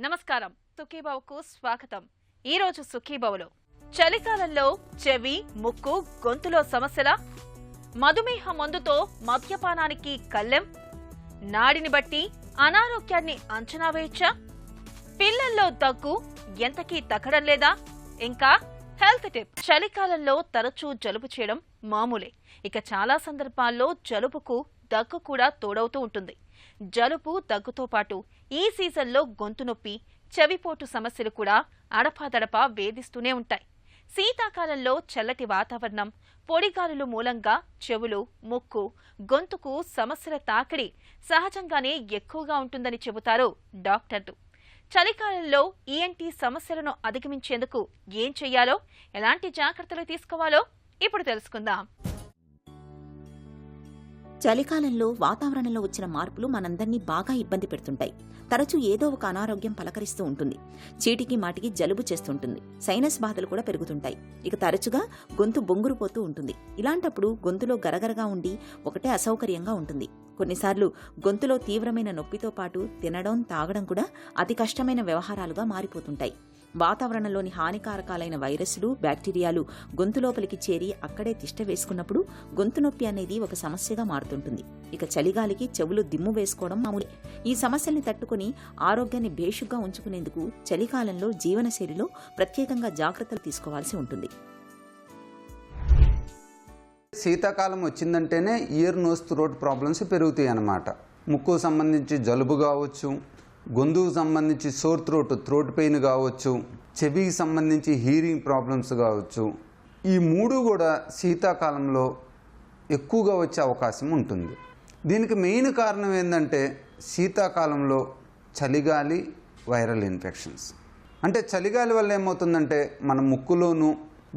నమస్కారం, సుఖీబావుకు స్వాగతం. ఈ రోజు సుఖీబావులో చలికాలంలో చెవి, ముక్కు, గొంతులో సమస్యల, మధుమేహ మందుతో మద్యపానానికి కళ్ళెం, నాడిని బట్టి అనారోగ్యాన్ని అంచనా వేయచ్చా, పిల్లల్లో దగ్గు ఎంతకీ తగ్గడం లేదా, ఇంకా హెల్త్ టిప్. చలికాలంలో తరచూ జలుబు చేయడం మామూలే. ఇక చాలా సందర్భాల్లో జలుబుకు దగ్గు కూడా తోడవుతూ ఉంటుంది. జలుబు, దగ్గుతో పాటు ఈ సీజన్లో గొంతు నొప్పి, చెవిపోటు సమస్యలు కూడా అడపాదడపా వేధిస్తూనే ఉంటాయి. శీతాకాలంలో చల్లటి వాతావరణం, పొడిగాలులు మూలంగా చెవులు, ముక్కు, గొంతుకు సమస్యల తాకిడి సహజంగానే ఎక్కువగా ఉంటుందని చెబుతారు డాక్టర్లు. చలికాలంలో ఈఎన్టీ సమస్యలను అధిగమించేందుకు ఏం చెయ్యాలో, ఎలాంటి జాగ్రత్తలు తీసుకోవాలో ఇప్పుడు తెలుసుకుందాం. చలికాలంలో వాతావరణంలో వచ్చిన మార్పులు మనందరినీ బాగా ఇబ్బంది పెడుతుంటాయి. తరచూ ఏదో ఒక అనారోగ్యం పలకరిస్తూ ఉంటుంది. చీటికి మాటికి జలుబు చేస్తుంటుంది. సైనస్ బాధలు కూడా పెరుగుతుంటాయి. ఇక తరచుగా గొంతు బొంగురుపోతూ ఉంటుంది. ఇలాంటప్పుడు గొంతులో గరగరగా ఉండి ఒకటే అసౌకర్యంగా ఉంటుంది. కొన్నిసార్లు గొంతులో తీవ్రమైన నొప్పితో పాటు తినడం, తాగడం కూడా అతి కష్టమైన వ్యవహారాలుగా మారిపోతుంటాయి. వాతావరణంలోని హానికారకాలైన వైరస్లు, బ్యాక్టీరియాలు గొంతు లోపలికి చేరి అక్కడే తిష్ట వేసుకున్నప్పుడు గొంతు నొప్పి అనేది ఒక సమస్యగా మారుతుంటుంది. ఇక చలిగాలికి చెవులు దిమ్ము వేసుకోవడం మామూలే. ఈ సమస్యల్ని తట్టుకుని ఆరోగ్యాన్ని భేషుగ్గా ఉంచుకునేందుకు చలికాలంలో జీవనశైలిలో ప్రత్యేకంగా జాగ్రత్తలు తీసుకోవాల్సి ఉంటుంది. శీతాకాలం వచ్చిందంటేనే ఇయర్, నోస్, థ్రోట్ ప్రాబ్లమ్స్ పెరుగుతాయి అన్నమాట. ముక్కు సంబంధించి జలుబు కావచ్చు, గొంతుకు సంబంధించి సోర్ థ్రోట్ పెయిన్ కావచ్చు, చెవికి సంబంధించి హీరింగ్ ప్రాబ్లమ్స్ కావచ్చు. ఈ మూడు కూడా శీతాకాలంలో ఎక్కువగా వచ్చే అవకాశం ఉంటుంది. దీనికి మెయిన్ కారణం ఏంటంటే శీతాకాలంలో చలిగాలి, వైరల్ ఇన్ఫెక్షన్స్. అంటే చలిగాలి వల్ల ఏమవుతుందంటే మన ముక్కులోను,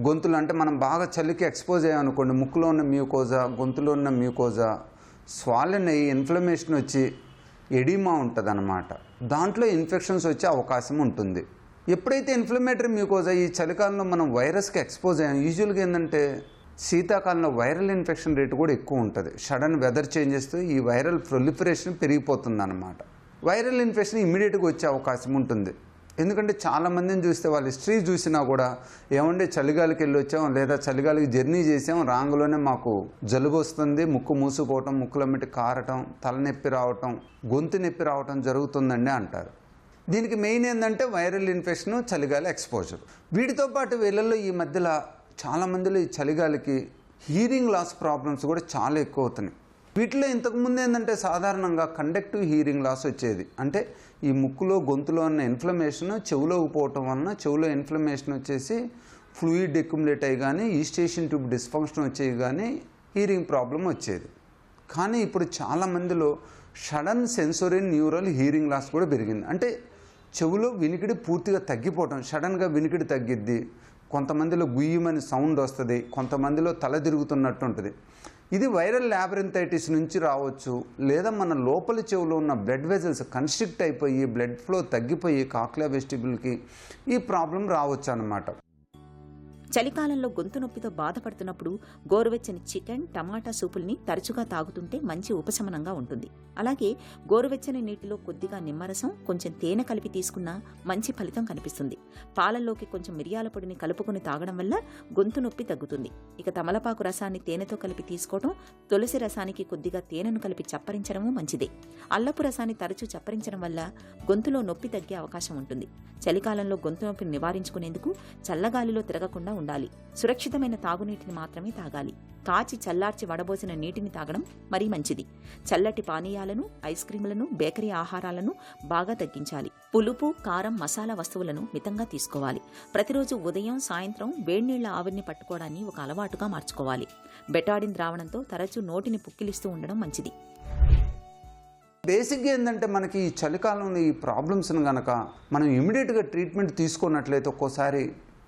గొంతులు, అంటే మనం బాగా చలికి ఎక్స్పోజ్ అయ్యామనుకోండి, ముక్కులో ఉన్న మ్యూకోజా, గొంతులో ఉన్న మ్యూకోజా స్వాలెన్ అయ్యి ఇన్ఫ్లమేషన్ వచ్చి ఎడిమా ఉంటుంది అన్నమాట. దాంట్లో ఇన్ఫెక్షన్స్ వచ్చే అవకాశం ఉంటుంది. ఎప్పుడైతే ఇన్ఫ్లమేటరీ మ్యూకోజా, ఈ చలికాలంలో మనం వైరస్కి ఎక్స్పోజ్ అయ్యాం. యూజువల్గా ఏంటంటే శీతాకాలంలో వైరల్ ఇన్ఫెక్షన్ రేటు కూడా ఎక్కువ ఉంటుంది. సడన్ వెదర్ చేంజెస్తో ఈ వైరల్ ప్రొలిఫరేషన్ పెరిగిపోతుంది అన్నమాట. వైరల్ ఇన్ఫెక్షన్ ఇమీడియట్గా వచ్చే అవకాశం ఉంటుంది. ఎందుకంటే చాలామందిని చూస్తే వాళ్ళ హిస్టరీ చూసినా కూడా ఏమంటే చలిగాలికి వెళ్ళి వచ్చాం, లేదా చలిగాలికి జర్నీ చేసాం, రాంగులోనే మాకు జలుబు వస్తుంది, ముక్కు మూసుకోవటం, ముక్కులో మిట్టి కారటం, తలనొప్పి రావటం, గొంతు నొప్పి రావటం జరుగుతుందండి అంటారు. దీనికి మెయిన్ ఏంటంటే వైరల్ ఇన్ఫెక్షన్, చలిగాలి ఎక్స్పోజర్. వీటితో పాటు వీళ్ళల్లో ఈ మధ్యలో చాలామందిలో ఈ చలిగాలికి హీరింగ్ లాస్ ప్రాబ్లమ్స్ కూడా చాలా ఎక్కువ అవుతున్నాయి. వీటిలో ఇంతకుముందు ఏంటంటే సాధారణంగా కండక్టివ్ హీరింగ్ లాస్ వచ్చేది. అంటే ఈ ముక్కులో, గొంతులో ఉన్న ఇన్ఫ్లమేషన్ చెవులోకి పోవటం వలన చెవులో ఇన్ఫ్లమేషన్ వచ్చేసి ఫ్లూయిడ్ అక్యుములేట్ అయ్యి కానీ ఈస్టేషన్ ట్యూబ్ డిస్ఫంక్షన్ వచ్చేవి కానీ హీరింగ్ ప్రాబ్లం వచ్చేది. కానీ ఇప్పుడు చాలామందిలో sudden sensory neural hearing loss కూడా పెరిగింది. అంటే చెవులో వినికిడి పూర్తిగా తగ్గిపోవటం, సడన్గా వినికిడి తగ్గిద్ది. కొంతమందిలో గుయ్యమని సౌండ్ వస్తుంది, కొంతమందిలో తల తిరుగుతున్నట్టు ఉంటుంది. ఇది వైరల్ ల్యాబ్రింథైటిస్ నుంచి రావచ్చు, లేదా మన లోపలి చెవులో ఉన్న బ్లడ్ వెజల్స్ కన్స్ట్రిక్ట్ అయిపోయి బ్లడ్ ఫ్లో తగ్గిపోయి కాక్లియర్ వెస్టిబ్యూల్కి ఈ ప్రాబ్లం రావచ్చు అన్నమాట. చలికాలంలో గొంతు నొప్పితో బాధపడుతున్నప్పుడు గోరువెచ్చని చికెన్, టమాటా సూపుల్ని తరచుగా తాగుతుంటే మంచి ఉపశమనంగా ఉంటుంది. అలాగే గోరువెచ్చని నీటిలో కొద్దిగా నిమ్మరసం, కొంచెం తేనె కలిపి తీసుకున్నా మంచి ఫలితం కనిపిస్తుంది. పాలల్లోకి కొంచెం మిరియాల పొడిని కలుపుకొని తాగడం వల్ల గొంతు నొప్పి తగ్గుతుంది. ఇక తమలపాకు రసాన్ని తేనెతో కలిపి తీసుకోవడం, తులసి రసానికి కొద్దిగా తేనెను కలిపి చప్పరించడము మంచిదే. అల్లపు రసాన్ని తరచూ చప్పరించడం వల్ల గొంతులో నొప్పి తగ్గే అవకాశం ఉంటుంది. చలికాలంలో గొంతు నొప్పిని నివారించుకునేందుకు చల్లగాలిలో తిరగకుండా ఉండాలి. సురక్షితమైన తాగునీటిని మాత్రమే తాగాలి. కాచి చల్లార్చి వడబోసిన నీటిని తాగడం మరీ మంచిది. చల్లటి పానీయాలను, ఐస్ క్రీములను, బేకరీ ఆహారాలను బాగా తగ్గించాలి. పులుపు, కారం, మసాలా వస్తువులను మితంగా తీసుకోవాలి. ప్రతిరోజు ఉదయం, సాయంత్రం వేడినీళ్ల ఆవిరిని పట్టుకోవడాన్ని ఒక అలవాటుగా మార్చుకోవాలి. బెటాడిన్ ద్రావణంతో తరచూ నోటిని పుక్కిలిస్తూ ఉండడం మంచిది. బేసిక్గా ఏంటంటే మనకి ఈ చలికాలంలో ఈ ప్రాబ్లమ్స్ని కనుక మనం ఇమీడియట్గా ట్రీట్మెంట్ తీసుకున్నట్లయితే ఒక్కోసారి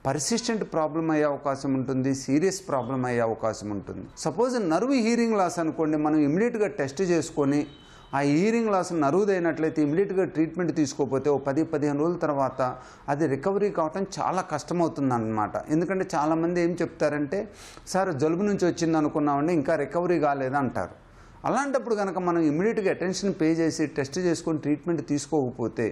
పర్సిస్టెంట్ ప్రాబ్లం అయ్యే అవకాశం ఉంటుంది, సీరియస్ ప్రాబ్లం అయ్యే అవకాశం ఉంటుంది. సపోజ్ నర్వ్ హీరింగ్ లాస్ అనుకోండి, మనం ఇమీడియట్గా టెస్ట్ చేసుకొని ఆ హీరింగ్ లాస్ నర్వ్దైనట్లయితే ఇమీడియట్గా ట్రీట్మెంట్ తీసుకోకపోతే ఓ 10-15 రోజుల తర్వాత అది రికవరీ కావటం చాలా కష్టమవుతుంది అన్నమాట. ఎందుకంటే చాలామంది ఏం చెప్తారంటే, సార్ జలుబు నుంచి వచ్చింది అనుకున్నామండి, ఇంకా రికవరీ కాలేదా అంటారు. అలాంటప్పుడు కనుక మనం ఇమీడియట్గా అటెన్షన్ పే చేసి టెస్ట్ చేసుకొని ట్రీట్మెంట్ తీసుకోకపోతే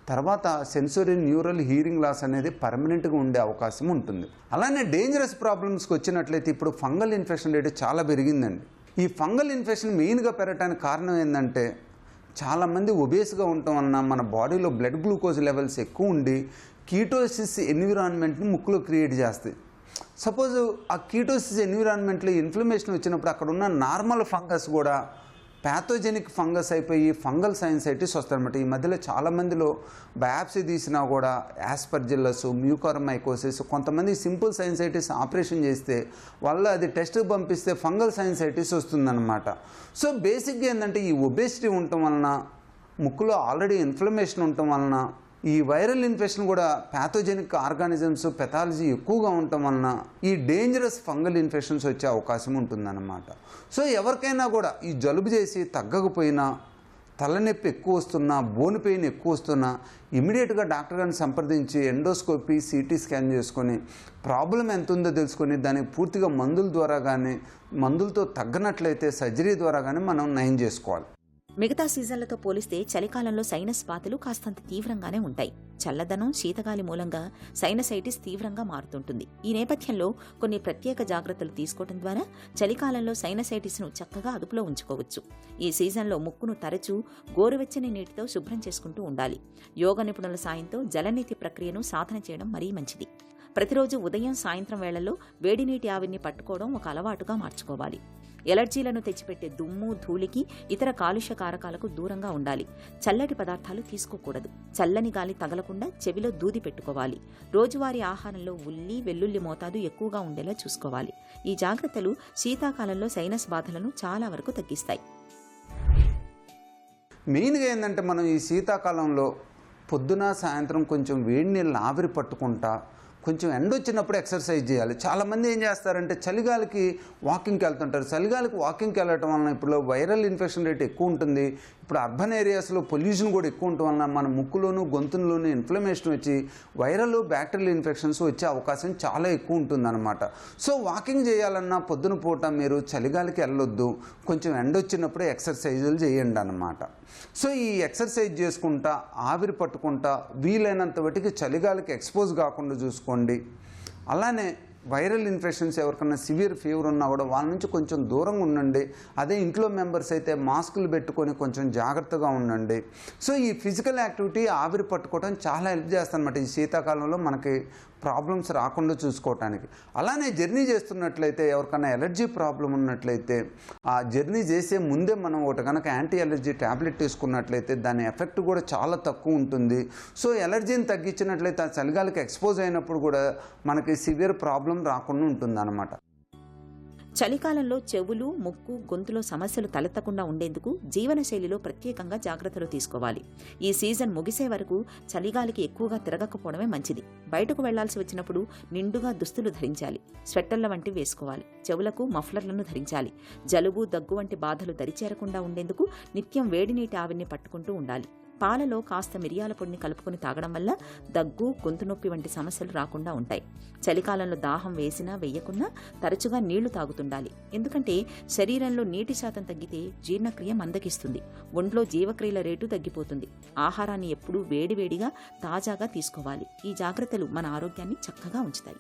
తర్వాత సెన్సరీ న్యూరల్ హీరింగ్ లాస్ అనేది పర్మనెంట్గా ఉండే అవకాశం ఉంటుంది. అలానే డేంజరస్ ప్రాబ్లమ్స్కి వచ్చినట్లయితే ఇప్పుడు ఫంగల్ ఇన్ఫెక్షన్ రేటు చాలా పెరిగిందండి. ఈ ఫంగల్ ఇన్ఫెక్షన్ మెయిన్గా పెరగడానికి కారణం ఏంటంటే చాలామంది ఒబేస్గా ఉండటం వలన మన బాడీలో బ్లడ్ గ్లూకోజ్ లెవెల్స్ ఎక్కువ ఉండి కీటోసిస్ ఎన్విరాన్మెంట్ని ముక్కులో క్రియేట్ చేస్తాయి. సపోజ్ ఆ కీటోసిస్ ఎన్విరాన్మెంట్లో ఇన్ఫ్లమేషన్ వచ్చినప్పుడు అక్కడ ఉన్న నార్మల్ ఫంగస్ కూడా ప్యాథోజెనిక్ ఫంగస్ అయిపోయి ఫంగల్ సైనసైటిస్ వస్తారనమాట. ఈ మధ్యలో చాలామందిలో బయాప్సీ తీసినా కూడా యాస్పర్జిల్లస్, మ్యూకార్మైకోసిస్, కొంతమంది సింపుల్ సైనసైటిస్ ఆపరేషన్ చేస్తే వాళ్ళు అది టెస్ట్కి పంపిస్తే ఫంగల్ సైనసైటిస్ వస్తుందన్నమాట. సో బేసిక్గా ఏంటంటే ఈ ఒబేసిటీ ఉండటం వలన, ముక్కులో ఆల్రెడీ ఇన్ఫ్లమేషన్ ఉండటం వలన, ఈ వైరల్ ఇన్ఫెక్షన్ కూడా ప్యాథోజెనిక్ ఆర్గానిజమ్స్ పెథాలజీ ఎక్కువగా ఉండటం వలన ఈ డేంజరస్ ఫంగల్ ఇన్ఫెక్షన్స్ వచ్చే అవకాశం ఉంటుందన్నమాట. సో ఎవరికైనా కూడా ఈ జలుబు చేసి తగ్గకపోయినా, తలనొప్పి ఎక్కువ వస్తున్నా, బోన్ పెయిన్ ఎక్కువ వస్తున్నా ఇమీడియట్గా డాక్టర్ గారిని సంప్రదించి ఎండోస్కోపీ, సిటీ స్కాన్ చేసుకొని ప్రాబ్లం ఎంత ఉందో తెలుసుకొని దానికి పూర్తిగా మందుల ద్వారా కానీ, మందులతో తగ్గనట్లయితే సర్జరీ ద్వారా కానీ మనం నయం చేసుకోవాలి. మిగతా సీజన్లతో పోలిస్తే చలికాలంలో సైనస్ బాధలు కాస్తంత తీవ్రంగానే ఉంటాయి. చల్లదనం, శీతగాలి మూలంగా సైనసైటిస్ తీవ్రంగా మారుతుంటుంది. ఈ నేపథ్యంలో కొన్ని ప్రత్యేక జాగ్రత్తలు తీసుకోవడం ద్వారా చలికాలంలో సైనసైటిస్ను చక్కగా అదుపులో ఉంచుకోవచ్చు. ఈ సీజన్లో ముక్కును తరచూ గోరువెచ్చని నీటితో శుభ్రం చేసుకుంటూ ఉండాలి. యోగ నిపుణుల సాయంతో జలనీతి ప్రక్రియను సాధన చేయడం మరీ మంచిది. ప్రతిరోజు ఉదయం, సాయంత్రం వేళల్లో వేడి నీటి ఆవిరిని పట్టుకోవడం ఒక అలవాటుగా మార్చుకోవాలి. ఎలర్జీలను తెచ్చిపెట్టే దుమ్ము, ధూళికి, ఇతర కాలుష్య కారకాలకు దూరంగా ఉండాలి. చల్లటి పదార్థాలు తీసుకోకూడదు. చల్లని గాలి తగలకుండా చెవిలో దూది పెట్టుకోవాలి. రోజువారీ ఆహారంలో ఉల్లి, వెల్లుల్లి మోతాదు ఎక్కువగా ఉండేలా చూసుకోవాలి. ఈ జాగ్రత్తలు శీతాకాలంలో సైనస్ బాధలను చాలా వరకు తగ్గిస్తాయి. మెయిన్గా ఏంటంటే మనం ఈ శీతాకాలంలో పొద్దున, సాయంత్రం కొంచెం వేడి నీళ్ళని ఆవిరి పట్టుకుంటా కొంచెం ఎండ వచ్చినప్పుడు ఎక్సర్సైజ్ చేయాలి. చాలామంది ఏం చేస్తారంటే చలిగాలికి వాకింగ్కి వెళ్తుంటారు. చలిగాలికి వాకింగ్కి వెళ్ళటం వలన ఇప్పుడు వైరల్ ఇన్ఫెక్షన్ రేట్ ఎక్కువ ఉంటుంది. ఇప్పుడు అర్బన్ ఏరియాస్లో పొల్యూషన్ కూడా ఎక్కువ ఉండటం వలన మన ముక్కులోను, గొంతులోను ఇన్ఫ్లమేషన్ వచ్చి వైరల్, బ్యాక్టీరియల్ ఇన్ఫెక్షన్స్ వచ్చే అవకాశం చాలా ఎక్కువ ఉంటుందన్నమాట. సో వాకింగ్ చేయాలన్నా పొద్దున పూట మీరు చలిగాలికి వెళ్ళొద్దు. కొంచెం ఎండ వచ్చినప్పుడే ఎక్సర్సైజులు చేయండి అన్నమాట. సో ఈ ఎక్సర్సైజ్ చేసుకుంటా, ఆవిరి పట్టుకుంటా, వీలైనంత వాటికి చలిగాలికి ఎక్స్పోజ్ కాకుండా చూసుకోండి. అలానే వైరల్ ఇన్ఫెక్షన్స్ ఎవరికైనా సివియర్ ఫీవర్ ఉన్నా కూడా వాళ్ళ నుంచి కొంచెం దూరంగా ఉండండి. అదే ఇంట్లో మెంబర్స్ అయితే మాస్కులు పెట్టుకొని కొంచెం జాగ్రత్తగా ఉండండి. సో ఈ ఫిజికల్ యాక్టివిటీ, ఆవిరి పట్టుకోవడం చాలా హెల్ప్ చేస్తారన్నమాట ఈ శీతాకాలంలో మనకి ప్రాబ్లమ్స్ రాకుండా చూసుకోవటానికి. అలానే జర్నీ చేస్తున్నట్లయితే ఎవరికైనా ఎలర్జీ ప్రాబ్లం ఉన్నట్లయితే ఆ జర్నీ చేసే ముందే మనం ఒకటి కనుక యాంటీ ఎలర్జీ ట్యాబ్లెట్ తీసుకున్నట్లయితే దాని ఎఫెక్ట్ కూడా చాలా తక్కువ ఉంటుంది. సో ఎలర్జీని తగ్గించినట్లయితే ఆ చలిగాలికి ఎక్స్పోజ్ అయినప్పుడు కూడా మనకి సివియర్ ప్రాబ్లం రాకుండా ఉంటుంది అన్నమాట. చలికాలంలో చెవులు, ముక్కు, గొంతులో సమస్యలు తలెత్తకుండా ఉండేందుకు జీవనశైలిలో ప్రత్యేకంగా జాగ్రత్తలు తీసుకోవాలి. ఈ సీజన్ ముగిసే వరకు చలిగాలికి ఎక్కువగా తిరగకపోవడమే మంచిది. బయటకు వెళ్లాల్సి వచ్చినప్పుడు నిండుగా దుస్తులు ధరించాలి. స్వెట్టర్ల వంటివి వేసుకోవాలి. చెవులకు మఫ్లర్లను ధరించాలి. జలుబు, దగ్గు వంటి బాధలు దరిచేరకుండా ఉండేందుకు నిత్యం వేడి నీటి ఆవిరిని పట్టుకుంటూ ఉండాలి. పాలలో కాస్త మిరియాల పొడిని కలుపుకొని తాగడం వల్ల దగ్గు, గొంతు నొప్పి వంటి సమస్యలు రాకుండా ఉంటాయి. చలికాలంలో దాహం వేసినా వేయకున్నా తరచుగా నీళ్లు తాగుతుండాలి. ఎందుకంటే శరీరంలో నీటి శాతం తగ్గితే జీర్ణక్రియ మందగిస్తుంది. ఒంట్లో జీవక్రియల రేటు తగ్గిపోతుంది. ఆహారాన్ని ఎప్పుడూ వేడివేడిగా, తాజాగా తీసుకోవాలి. ఈ జాగ్రత్తలు మన ఆరోగ్యాన్ని చక్కగా ఉంచుతాయి.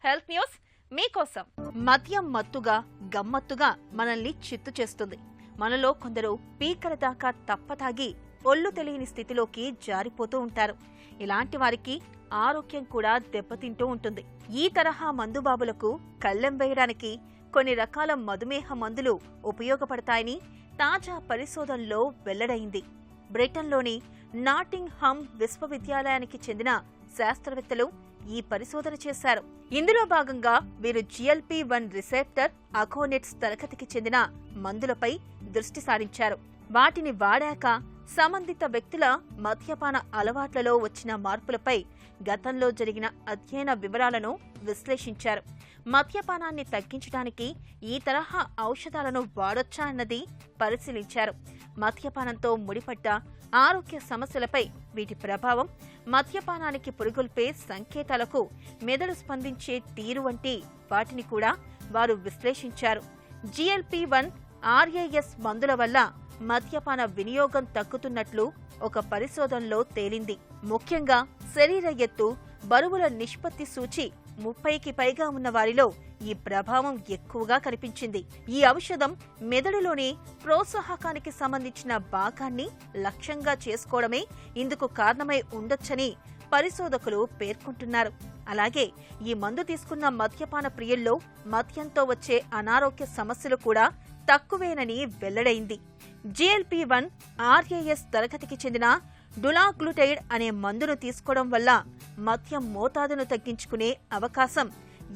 హెల్త్ న్యూస్ మీకోసం. మద్యం మత్తుగా, గమ్మత్తుగా మనల్ని చిత్తు చేస్తుంది. మనలో కొందరు పీకల దాకా తప్పతాగి ఒళ్ళు తెలియని స్థితిలోకి జారిపోతూ ఉంటారు. ఇలాంటి వారికి ఆరోగ్యం కూడా దెబ్బతింటూ ఉంటుంది. ఈ తరహా మందుబాబులకు కళ్ళెం వేయడానికి కొన్ని రకాల మధుమేహ మందులు ఉపయోగపడతాయని తాజా పరిశోధనలో వెల్లడైంది. బ్రిటన్లోని నాటింగ్హామ్ విశ్వవిద్యాలయానికి చెందిన శాస్త్రవేత్తలు ఈ పరిశోధన చేశారు. ఇందులో భాగంగా వీరు GLP-1 రిసెప్టర్ అగోనిట్స్ తరగతికి చెందిన మందులపై దృష్టి సారించారు. వాటిని వాడాక సంబంధిత వ్యక్తుల మద్యపాన అలవాట్లలో వచ్చిన మార్పులపై గతంలో జరిగిన అధ్యయన వివరాలను విశ్లేషించారు. మద్యపానాన్ని తగ్గించడానికి ఈ తరహా ఔషధాలను వాడొచ్చా అన్నది పరిశీలించారు. మద్యపానంతో ముడిపడ్డ ఆరోగ్య సమస్యలపై వీటి ప్రభావం, మద్యపానానికి పురిగొల్పే సంకేతాలకు మెదడు స్పందించే తీరు వంటి వాటిని కూడా వారు విశ్లేషించారు. GLP-1 RAS మందుల వల్ల మద్యపాన వినియోగం తగ్గుతున్నట్లు ఒక పరిశోధనలో తేలింది. ముఖ్యంగా శరీర ఎత్తు, బరువుల నిష్పత్తి సూచి 30కి పైగా ఉన్న వారిలో ఈ ప్రభావం ఎక్కువగా కనిపించింది. ఈ ఔషధం మెదడులోని ప్రోత్సాహకానికి సంబంధించిన భాగాన్ని లక్ష్యంగా చేసుకోవడమే ఇందుకు కారణమై ఉండొచ్చని పరిశోధకులు పేర్కొంటున్నారు. అలాగే ఈ మందు తీసుకున్న మద్యపాన ప్రియుల్లో మద్యంతో వచ్చే అనారోగ్య సమస్యలు కూడా తక్కువేనని వెల్లడైంది. GLP-1 RAS తరగతికి చెందిన డులాగ్లుటైడ్ అనే మందును తీసుకోవడం వల్ల మద్యం మోతాదును తగ్గించుకునే అవకాశం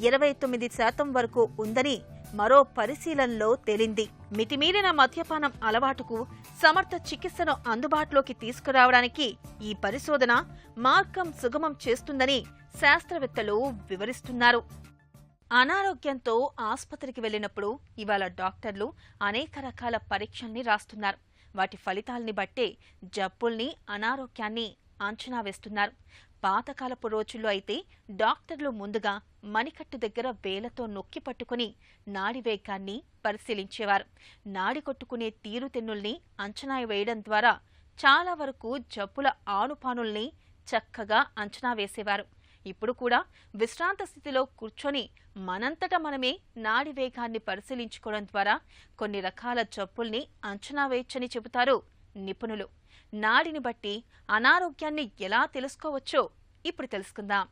29% వరకు ఉందని మరో పరిశీలనలో తేలింది. మితిమీరిన మద్యపానం అలవాటుకు సమర్థ చికిత్సను అందుబాటులోకి తీసుకురావడానికి ఈ పరిశోధన మార్గం సుగమం చేస్తుందని శాస్త్రవేత్తలు వివరిస్తున్నారు. అనారోగ్యంతో ఆసుపత్రికి వెళ్లినప్పుడు ఇవాళ డాక్టర్లు అనేక రకాల పరీక్షల్ని రాస్తున్నారు. వాటి ఫలితాల్ని బట్టే జబ్బుల్ని, అనారోగ్యాన్ని అంచనా వేస్తున్నారు. పాతకాలపు రోజుల్లో అయితే డాక్టర్లు ముందుగా మణికట్టు దగ్గర వేలతో నొక్కి పట్టుకుని నాడి వేగాన్ని పరిశీలించేవారు. నాడి కొట్టుకునే తీరుతెన్నుల్ని అంచనా వేయడం ద్వారా చాలా వరకు జబ్బుల ఆనుపానుల్ని చక్కగా అంచనా వేసేవారు. ఇప్పుడు కూడా విశ్రాంత స్థితిలో కూర్చొని మనంతట మనమే నాడి వేగాన్ని పరిశీలించుకోవడం ద్వారా కొన్ని రకాల జబ్బుల్ని అంచనా వేయచ్చని చెబుతారు నిపుణులు. నాడిని బట్టి అనారోగ్యాన్ని ఎలా తెలుసుకోవచ్చో ఇప్పుడు తెలుసుకుందాం.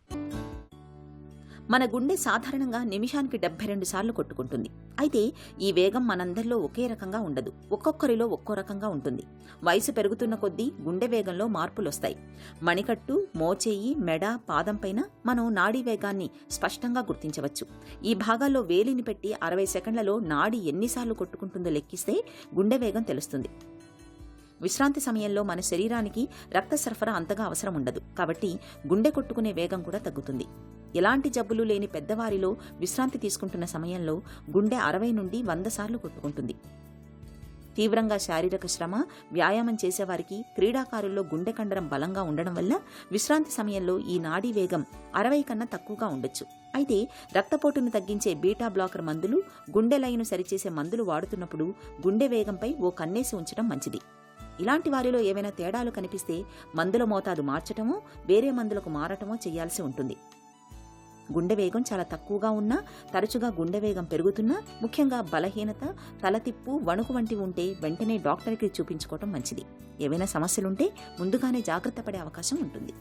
మన గుండె సాధారణంగా నిమిషానికి 72 సార్లు కొట్టుకుంటుంది. అయితే ఈ వేగం మనందరిలో ఒకే రకంగా ఉండదు. ఒక్కొక్కరిలో ఒక్కో రకంగా ఉంటుంది. వయసు పెరుగుతున్న కొద్దీ గుండె వేగంలో మార్పులొస్తాయి. మణికట్టు, మోచేయి, మెడ, పాదంపైన మనం నాడీ వేగాన్ని స్పష్టంగా గుర్తించవచ్చు. ఈ భాగాల్లో వేలిని పెట్టి 60 సెకండ్లలో నాడి ఎన్నిసార్లు కొట్టుకుంటుందో లెక్కిస్తే గుండె వేగం తెలుస్తుంది. విశ్రాంతి సమయంలో మన శరీరానికి రక్త సరఫరా అంతగా అవసరం ఉండదు. కాబట్టి గుండె కొట్టుకునే వేగం కూడా తగ్గుతుంది. ఎలాంటి జబ్బులు లేని పెద్దవారిలో విశ్రాంతి తీసుకుంటున్న సమయంలో గుండె 60 నుండి 100 సార్లు కొట్టుకుంటుంది. తీవ్రంగా శారీరక శ్రమ, వ్యాయామం చేసేవారికి, క్రీడాకారుల్లో గుండె కండరం బలంగా ఉండడం వల్ల విశ్రాంతి సమయంలో ఈ నాడీ వేగం 60 కన్నా తక్కువగా ఉండొచ్చు. అయితే రక్తపోటును తగ్గించే బీటా బ్లాకర్ మందులు, గుండె లయను సరిచేసే మందులు వాడుతున్నప్పుడు గుండె వేగంపై ఓ కన్నేసి ఉంచడం మంచిది. ఇలాంటి వారిలో ఏవైనా తేడాలు కనిపిస్తే మందుల మోతాదు మార్చటమో, వేరే మందులకు మారటమో చేయాల్సి ఉంటుంది. గుండె వేగం చాలా తక్కువగా ఉన్నా, తరచుగా గుండె వేగం పెరుగుతున్నా, ముఖ్యంగా బలహీనత, తలతిప్పు, వణుకు వంటివి ఉంటే వెంటనే డాక్టర్కి చూపించుకోవటం మంచిది. ఏవైనా సమస్యలుంటే ముందుగానే జాగ్రత్త పడే అవకాశం ఉంటుంది.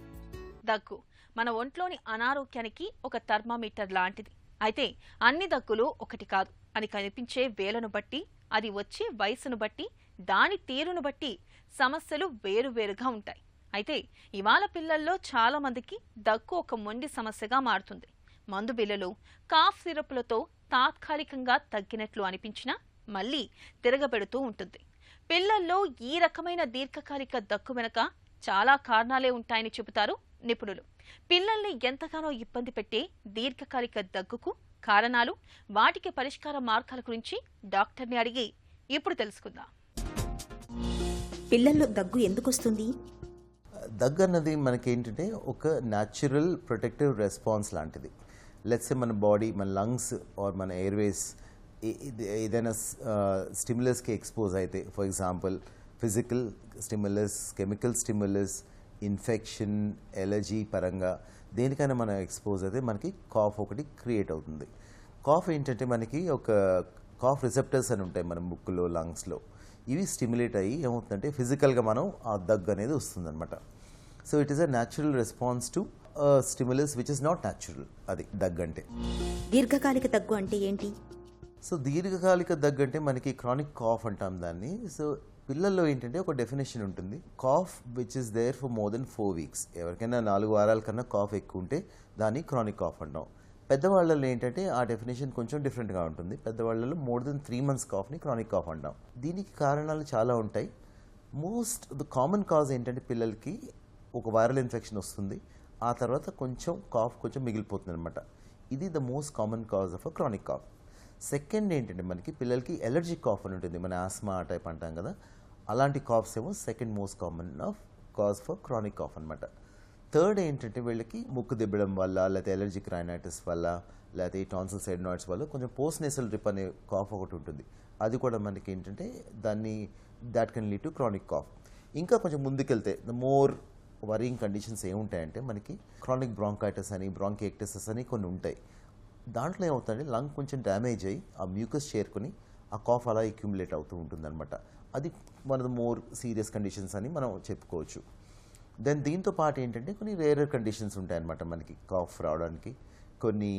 దగ్గు మన ఒంట్లోని అనారోగ్యానికి ఒక థర్మామీటర్ లాంటిది. అయితే అన్ని దగ్గులు ఒకటి కాదు అని కనిపించే వేలను బట్టి, అది వచ్చే వయసును బట్టి, దాని తీరును బట్టి సమస్యలు వేరువేరుగా ఉంటాయి. అయితే ఇవాళ పిల్లల్లో చాలా మందికి దగ్గు ఒక మొండి సమస్యగా మారుతుంది. మందు బిళ్ళలు, కాఫ్ సిరప్లతో తాత్కాలికంగా తగ్గినట్లు అనిపించినా మళ్లీ తిరగబెడుతూ ఉంటుంది. పిల్లల్లో ఈ రకమైన దీర్ఘకాలిక దగ్గు వెనుక చాలా కారణాలే ఉంటాయని చెబుతారు నిపుణులు. పిల్లల్ని ఎంతగానో ఇబ్బంది పెట్టే దీర్ఘకాలిక దగ్గుకు కారణాలు, వాటికి పరిష్కార మార్గాల గురించి డాక్టర్ని అడిగి ఇప్పుడు తెలుసుకుందాం. పిల్లల్లో దగ్గు ఎందుకు వస్తుంది? దగ్గు అన్నది మనకి ఏంటంటే ఒక న్యాచురల్ ప్రొటెక్టివ్ రెస్పాన్స్ లాంటిది. లెట్స్ సే మన బాడీ, మన లంగ్స్ ఆర్ మన ఎయిర్వేస్ ఏదైనా స్టిమ్యులస్కి ఎక్స్పోజ్ అయితే, for example physical stimulus, chemical stimulus, infection, allergy పరంగా దేనికైనా మనం ఎక్స్పోజ్ అయితే మనకి కాఫ్ ఒకటి క్రియేట్ అవుతుంది. కాఫ్ ఏంటంటే మనకి ఒక కాఫ్ రిసెప్టర్స్ అని ఉంటాయి మన ముక్కులో, లంగ్స్లో. ఇవి స్టిమ్యులేట్ అయ్యి ఏమవుతుందంటే ఫిజికల్గా మనం ఆ దగ్గు అనేది వస్తుందన్నమాట. So it is a natural response to stimulus which is not natural. అది దగ్గు అంటే. దీర్ఘకాలిక దగ్గు అంటే ఏంటి? సో దీర్ఘకాలిక దగ్గు అంటే మనకి క్రానిక్ కాఫ్ అంటాం దాన్ని. సో పిల్లల్లో ఏంటంటే ఒక డెఫినేషన్ ఉంటుంది, cough which is there for more than 4 weeks. ఎవరికైనా 4 వారాల కన్నా కాఫ్ ఎక్కువ ఉంటే దాన్ని క్రానిక్ కాఫ్ అంటాం. పెద్దవాళ్ళలో ఏంటంటే ఆ డెఫినేషన్ కొంచెం డిఫరెంట్గా ఉంటుంది. పెద్దవాళ్ళలో మోర్ దెన్ 3 months కాఫ్ని క్రానిక్ కాఫ్ అంటాం. దీనికి కారణాలు చాలా ఉంటాయి. ద కామన్ కాజ్ ఏంటంటే పిల్లలకి ఒక వైరల్ ఇన్ఫెక్షన్ వస్తుంది, ఆ తర్వాత కొంచెం కాఫ్ కొంచెం మిగిలిపోతుంది అనమాట. ఇది the most common cause of a chronic cough. Second ఏంటంటే మనకి పిల్లలకి ఎలర్జిక్ కాఫ్ అని ఉంటుంది, మన ఆస్మా టైప్ అంటాం కదా, అలాంటి కాఫ్స్ ఏమో second most common of cause for chronic cough అనమాట. థర్డ్ ఏంటంటే వీళ్ళకి ముక్కు దిబ్బడం వల్ల, లేకపోతే ఎలర్జిక్ రైనైటిస్ వల్ల, లేకపోతే టాన్సిల్స్ అడ్నాయిడ్స్ వల్ల కొంచెం పోస్ట్ నేసల్ డ్రిప్ అనే కాఫ్ ఒకటి ఉంటుంది. అది కూడా మనకి ఏంటంటే దాన్ని that can lead to chronic cough. ఇంకా కొంచెం ముందుకెళ్తే ద మోర్ వరింగ్ కండిషన్స్ ఏముంటాయంటే మనకి క్రానిక్ బ్రాంకైటిస్ అని, బ్రాంకియక్టిసిస్ అని కొన్ని ఉంటాయి. దాంట్లో ఏమవుతుందంటే లంగ్ కొంచెం డ్యామేజ్ అయ్యి ఆ మ్యూకస్ చేరుకుని ఆ కాఫ్ అలా అక్యుములేట్ అవుతూ ఉంటుందన్నమాట. అది one of the more serious conditions అని మనం చెప్పుకోవచ్చు. దెన్ దీంతో పాటు ఏంటంటే కొన్ని రేరర్ కండిషన్స్ ఉంటాయన్నమాట మనకి కాఫ్ రావడానికి. కొన్ని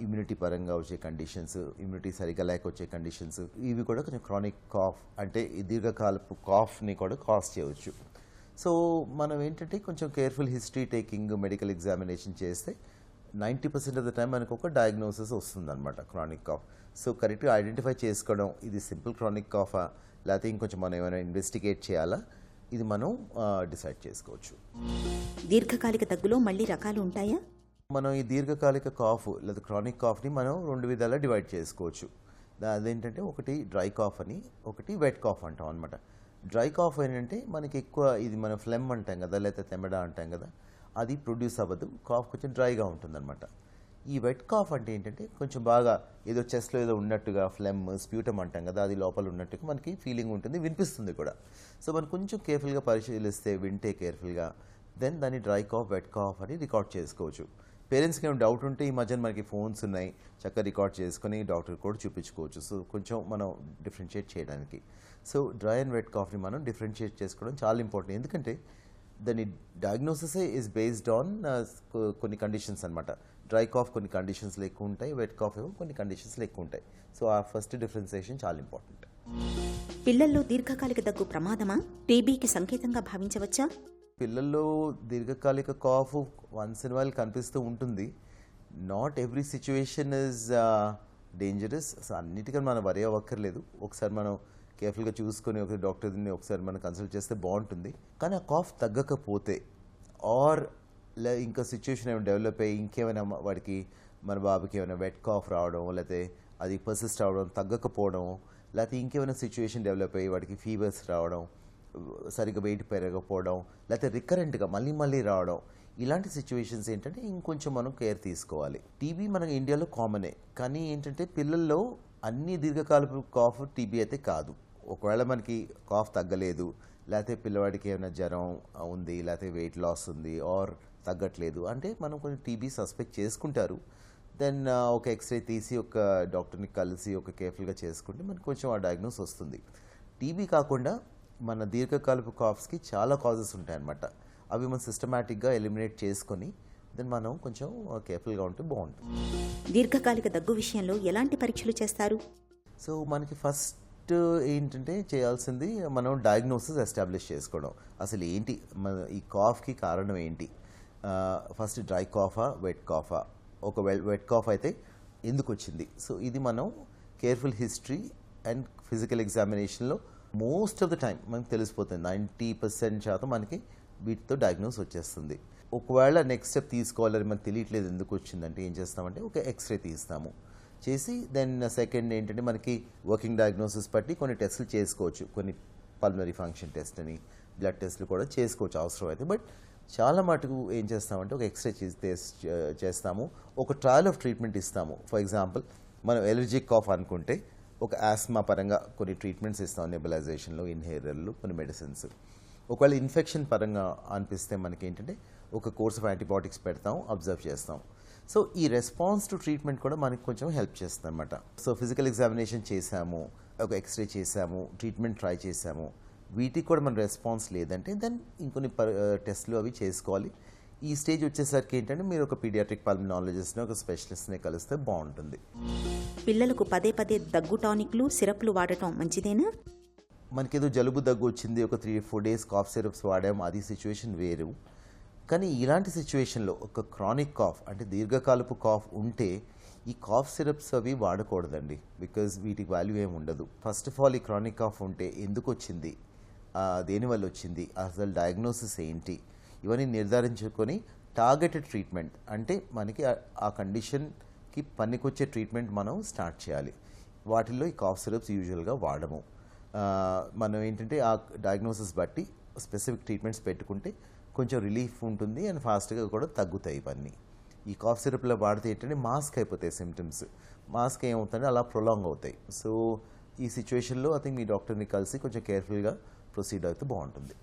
ఇమ్యూనిటీ పరంగా వచ్చే కండిషన్స్, ఇమ్యూనిటీ సరిగా లేక వచ్చే కండిషన్స్, ఇవి కూడా కొంచెం క్రానిక్ కాఫ్ అంటే ఈ దీర్ఘకాలపు కాఫ్ని కూడా కాజ్ చేయవచ్చు. సో మనం ఏంటంటే కొంచెం careful history taking, medical examination చేస్తే 90% ఆఫ్ ద టైం మనకు ఒక డయాగ్నోసిస్ వస్తుందన్నమాట క్రానిక్ కాఫ్. సో కరెక్ట్గా ఐడెంటిఫై చేసుకోవడం, ఇది సింపుల్ క్రానిక్ కాఫా లేకపోతే ఇంకొంచెం మనం ఏమైనా ఇన్వెస్టిగేట్ చేయాలా, ఇది మనం డిసైడ్ చేసుకోవచ్చు. దీర్ఘకాలిక దగ్గులో మళ్ళీ రకాలు ఉంటాయా? మనం ఈ దీర్ఘకాలిక కాఫ్ లేదా క్రానిక్ కాఫ్ని మనం 2 విధాలా డివైడ్ చేసుకోవచ్చు. అదేంటంటే ఒకటి డ్రై కాఫ్ అని, ఒకటి వెట్ కాఫ్ అంటాం అనమాట. డ్రై కాఫ్ ఏంటంటే మనకి ఎక్కువ ఇది మనం ఫ్లెమ్ అంటాం కదా, లేకపోతే తెమ్మడ అంటాం కదా, అది ప్రొడ్యూస్ అవ్వదు, కాఫ్ కొంచెం డ్రైగా ఉంటుందన్నమాట. ఈ వెట్ కాఫ్ అంటే ఏంటంటే కొంచెం బాగా ఏదో చెస్ట్లో ఏదో ఉన్నట్టుగా ఫ్లెమ్, స్ప్యూటమ్ అంటాం కదా, అది లోపల ఉన్నట్టుగా మనకి ఫీలింగ్ ఉంటుంది, వినిపిస్తుంది కూడా. సో మనం కొంచెం కేర్ఫుల్గా పరిశీలిస్తే, వింటే కేర్ఫుల్గా, దెన్ దాన్ని డ్రై కాఫ్, వెట్ కాఫ్ అని రికార్డ్ చేసుకోవచ్చు. పేరెంట్స్కి ఏమైనా డౌట్ ఉంటే ఈ మధ్యన మనకి ఫోన్స్ ఉన్నాయి, చక్కగా రికార్డ్ చేసుకొని డాక్టర్ కూడా చూపించుకోవచ్చు. సో కొంచెం మనం డిఫరెన్షియేట్ చేయడానికి. సో డ్రై అండ్ వెట్ కాఫ్ని మనం డిఫరెన్షియేట్ చేసుకోవడం చాలా ఇంపార్టెంట్. ఎందుకంటే దాని డయాగ్నోసిస్ ఈజ్ బేస్డ్ ఆన్ కొన్ని కండిషన్స్ అనమాట. డ్రై కాఫ్ కొన్ని కండిషన్స్లో ఎక్కువ ఉంటాయి, వెట్ కాఫ్ ఏమో కొన్ని కండిషన్స్లో ఎక్కువ ఉంటాయి. సో ఆ ఫస్ట్ డిఫరెన్సియేషన్ చాలా ఇంపార్టెంట్. పిల్లల్లో దీర్ఘకాలిక దగ్గు ప్రమాదమా, టీబీకి సంకేతంగా భావించవచ్చా? పిల్లల్లో దీర్ఘకాలిక కాఫ్ వన్స్ ఇన్ వైల్ కనిపిస్తూ ఉంటుంది. Not every situation is dangerous. So అన్నిటికీ మనం వరి అవ్వక్కర్లేదు. ఒకసారి మనం కేర్ఫుల్గా చూసుకొని ఒక డాక్టర్ని ఒకసారి మనం కన్సల్ట్ చేస్తే బాగుంటుంది. కానీ ఆ కాఫ్ తగ్గకపోతే ఆర్ ఇంకా సిచ్యువేషన్ ఏమైనా డెవలప్ అయ్యి ఇంకేమైనా వాడికి, మన బాబుకి ఏమైనా వెట్ కాఫ్ రావడం, లేకపోతే అది పర్సిస్ట్ అవడం, తగ్గకపోవడం, లేకపోతే ఇంకేమైనా సిచ్యువేషన్ డెవలప్ అయ్యి వాడికి ఫీవర్స్ రావడం, సరిగ్గా వెయిట్ పెరగకపోవడం, లేకపోతే రికరెంట్గా మళ్ళీ మళ్ళీ రావడం, ఇలాంటి సిచ్యువేషన్స్ ఏంటంటే ఇంకొంచెం మనం కేర్ తీసుకోవాలి. టీబీ మనకి ఇండియాలో కామనే, కానీ ఏంటంటే పిల్లల్లో అన్ని దీర్ఘకాలపు కాఫ్ టీబీ అయితే కాదు. ఒకవేళ మనకి కాఫ్ తగ్గలేదు, లేకపోతే పిల్లవాడికి ఏమైనా జ్వరం ఉంది, లేకపోతే వెయిట్ లాస్ ఉంది, ఆర్ తగ్గట్లేదు అంటే మనం కొంచెం టీబీ సస్పెక్ట్ చేసుకుంటారు. దెన్ ఒక ఎక్స్రే తీసి ఒక డాక్టర్ని కలిసి ఒక కేర్ఫుల్గా చేసుకుంటే మనకు కొంచెం ఆ డయాగ్నోస్ వస్తుంది. టీబీ కాకుండా మన దీర్ఘకాలపు కాఫ్స్కి చాలా కాజెస్ ఉంటాయన్నమాట. అవి మనం సిస్టమేటిక్గా ఎలిమినేట్ చేసుకొని దెన్ మనం కొంచెం కేర్ఫుల్గా ఉంటే బాగుంటుంది. దీర్ఘకాలిక దగ్గు విషయంలో ఎలాంటి పరీక్షలు చేస్తారు? సో మనకి ఫస్ట్ ఏంటంటే చేయాల్సింది మనం డయాగ్నోసిస్ ఎస్టాబ్లిష్ చేసుకోవడం. అసలు ఏంటి మన ఈ కాఫ్కి కారణం ఏంటి? ఫస్ట్ డ్రై కాఫా, వెట్ కాఫా? ఒక వెట్ కాఫ్ అయితే ఎందుకు వచ్చింది? సో ఇది మనం కేర్ఫుల్ హిస్టరీ అండ్ ఫిజికల్ ఎగ్జామినేషన్లో మోస్ట్ ఆఫ్ ద టైం మనకు తెలిసిపోతుంది. 90% మనకి వీటితో డయాగ్నోస్ వచ్చేస్తుంది. ఒకవేళ నెక్స్ట్ స్టెప్ తీసుకోవాలని మనకు తెలియట్లేదు ఎందుకు వచ్చిందంటే ఏం చేస్తామంటే ఒక ఎక్స్రే తీస్తాము, చేసి దెన్ సెకండ్ ఏంటంటే మనకి వర్కింగ్ డయాగ్నోసిస్ బట్టి కొన్ని టెస్టులు చేసుకోవచ్చు. కొన్ని పల్మనరీ ఫంక్షన్ టెస్ట్ అని, బ్లడ్ టెస్ట్లు కూడా చేసుకోవచ్చు అవసరం అయితే. బట్ చాలా మటుకు ఏం చేస్తామంటే ఒక ఎక్స్రే చేస్తాము, ఒక ట్రయల్ ఆఫ్ ట్రీట్మెంట్ ఇస్తాము. ఫర్ ఎగ్జాంపుల్ మనం ఎలర్జిక్ కాఫ్ అనుకుంటే ఒక ఆస్మా పరంగా కొన్ని ట్రీట్మెంట్స్ ఇస్తాం, నెబులైజేషన్లో, ఇన్హేలర్లు, కొన్ని మెడిసిన్స్. ఒకవేళ ఇన్ఫెక్షన్ పరంగా అనిపిస్తే మనకి ఏంటంటే ఒక కోర్స్ ఆఫ్ యాంటీబయాటిక్స్ పెడతాం, అబ్జర్వ్ చేస్తాం. సో ఈ రెస్పాన్స్ టు ట్రీట్మెంట్ కూడా మనకి కొంచెం హెల్ప్ చేస్తుంది అనమాట. సో ఫిజికల్ ఎగ్జామినేషన్ చేసాము, ఒక ఎక్స్రే చేసాము, ట్రీట్మెంట్ ట్రై చేసాము, వీటికి కూడా మన రెస్పాన్స్ లేదంటే దెన్ ఇంకొన్ని టెస్ట్లు అవి చేసుకోవాలి. ఈ స్టేజ్ వచ్చేసరికి ఏంటంటే మీరు ఒక పీడియాట్రిక్ పల్మనాలజిస్ట్ని, ఒక స్పెషలిస్ట్ని కలిస్తే బాగుంటుంది. పిల్లలకు పదే పదే దగ్గు టానిక్లు, సిరప్లు వాడటం మంచిదేనా? మనకేదో జలుబు దగ్గు వచ్చింది, ఒక 3-4 days కాఫ్ సిరప్స్ వాడాము, అది సిచ్యువేషన్ వేరు. కానీ ఇలాంటి సిచ్యువేషన్లో ఒక క్రానిక్ కాఫ్ అంటే దీర్ఘకాలపు కాఫ్ ఉంటే ఈ కాఫ్ సిరప్స్ అవి వాడకూడదండి. బికాజ్ వీటికి వాల్యూ ఏమి ఉండదు. ఫస్ట్ ఆఫ్ ఆల్ ఈ క్రానిక్ కాఫ్ ఉంటే ఎందుకు వచ్చింది, దేనివల్ల వచ్చింది, అసలు డయాగ్నోసిస్ ఏంటి, ఇవన్నీ నిర్ధారించుకొని టార్గెటెడ్ ట్రీట్మెంట్ అంటే మనకి ఆ కండిషన్కి పనికొచ్చే ట్రీట్మెంట్ మనం స్టార్ట్ చేయాలి. వాటిల్లో ఈ కాఫ్ సిరప్స్ యూజువల్గా వాడము. మనం ఏంటంటే ఆ డయాగ్నోసిస్ బట్టి స్పెసిఫిక్ ట్రీట్మెంట్స్ పెట్టుకుంటే కొంచెం రిలీఫ్ ఉంటుంది అండ్ ఫాస్ట్గా కూడా తగ్గుతాయి ఇవన్నీ. ఈ కాఫ్ సిరప్లో వాడితే ఏంటంటే మాస్క్ అయిపోతాయి సిమ్టమ్స్. మాస్క్ ఏమవుతుందంటే అలా ప్రొలాంగ్ అవుతాయి. సో ఈ సిచ్యువేషన్లో ఐ థింక్ మీ డాక్టర్ని కలిసి కొంచెం కేర్ఫుల్గా ప్రొసీడ్ అయితే బాగుంటుంది.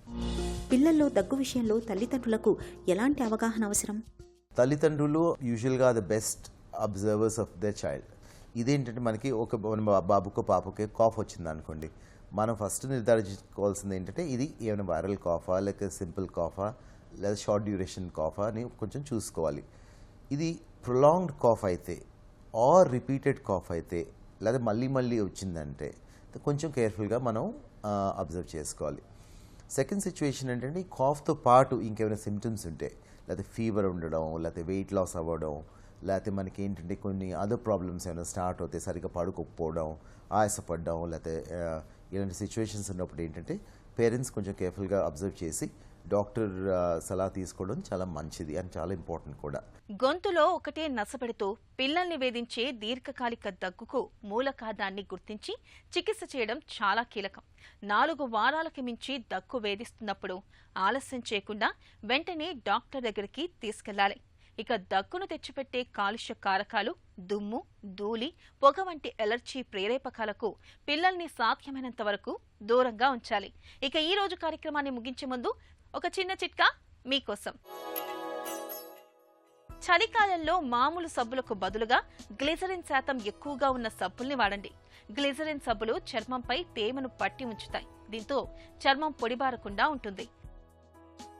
పిల్లల్లో దగ్గు విషయంలో తల్లిదండ్రులకు ఎలాంటి అవగాహన అవసరం? తల్లిదండ్రులు యూజువల్గా the best observers of the child. ఇదేంటంటే మనకి మన బాబుకో పాపకే కాఫ్ వచ్చింది అనుకోండి, మనం ఫస్ట్ నిర్ధారించుకోవాల్సింది ఏంటంటే ఇది ఏమైనా వైరల్ కాఫా, లేక సింపుల్ కాఫా, లేదా షార్ట్ డ్యూరేషన్ కాఫా అని కొంచెం చూసుకోవాలి. ఇది ప్రొలాంగ్డ్ కాఫ్ అయితే ఆర్ రిపీటెడ్ కాఫ్ అయితే లేదా మళ్ళీ వచ్చిందంటే కొంచెం కేర్ఫుల్గా మనం అబ్జర్వ్ చేసుకోవాలి. సెకండ్ సిచ్యువేషన్ ఏంటంటే కాఫ్తో పాటు ఇంకేమైనా సిమ్టమ్స్ ఉంటే, లేకపోతే ఫీవర్ ఉండడం, లేకపోతే వెయిట్ లాస్ అవ్వడం, లేకపోతే మనకి ఏంటంటే కొన్ని అదర్ ప్రాబ్లమ్స్ ఏమైనా స్టార్ట్ అవుతాయి, సరిగ్గా పడుకోకపోవడం, ఆయాసపడడం, లేకపోతే ఇలాంటి సిచ్యువేషన్స్ ఉన్నప్పుడు ఏంటంటే పేరెంట్స్ కొంచెం కేర్ఫుల్గా అబ్జర్వ్ చేసి డాక్టర్ సలహా తీసుకోవడం చాలా మంచిది అండ్ చాలా ఇంపార్టెంట్ కూడా. గొంతులో ఒకటే నసపెడుతూ పిల్లల్ని వేధించే దీర్ఘకాలిక దగ్గుకు మూల కారణాన్ని గుర్తించి చికిత్స చేయడం చాలా కీలకం. 4 వారాలకి మించి దగ్గు వేధిస్తున్నప్పుడు ఆలస్యం చేయకుండా వెంటనే డాక్టర్ దగ్గరికి తీసుకెళ్లాలి. ఇక దగ్గును తెచ్చిపెట్టే కాలుష్య కారకాలు, దుమ్ము, ధూళి, పొగ వంటి ఎలర్జీ ప్రేరేపకాలకు పిల్లల్ని సాధ్యమైనంత వరకు దూరంగా ఉంచాలి. ఇక ఈ రోజు కార్యక్రమాన్ని ముగించే ముందు ఒక చిన్న చిట్కా మీకోసం. చలికాలంలో మామూలు సబ్బులకు బదులుగా గ్లిజరిన్ శాతం ఎక్కువగా ఉన్న సబ్బుల్ని వాడండి. గ్లిజరిన్ సబ్బులు చర్మంపై తేమను పట్టి ఉంచుతాయి. దీంతో చర్మం పొడిబారకుండా ఉంటుంది.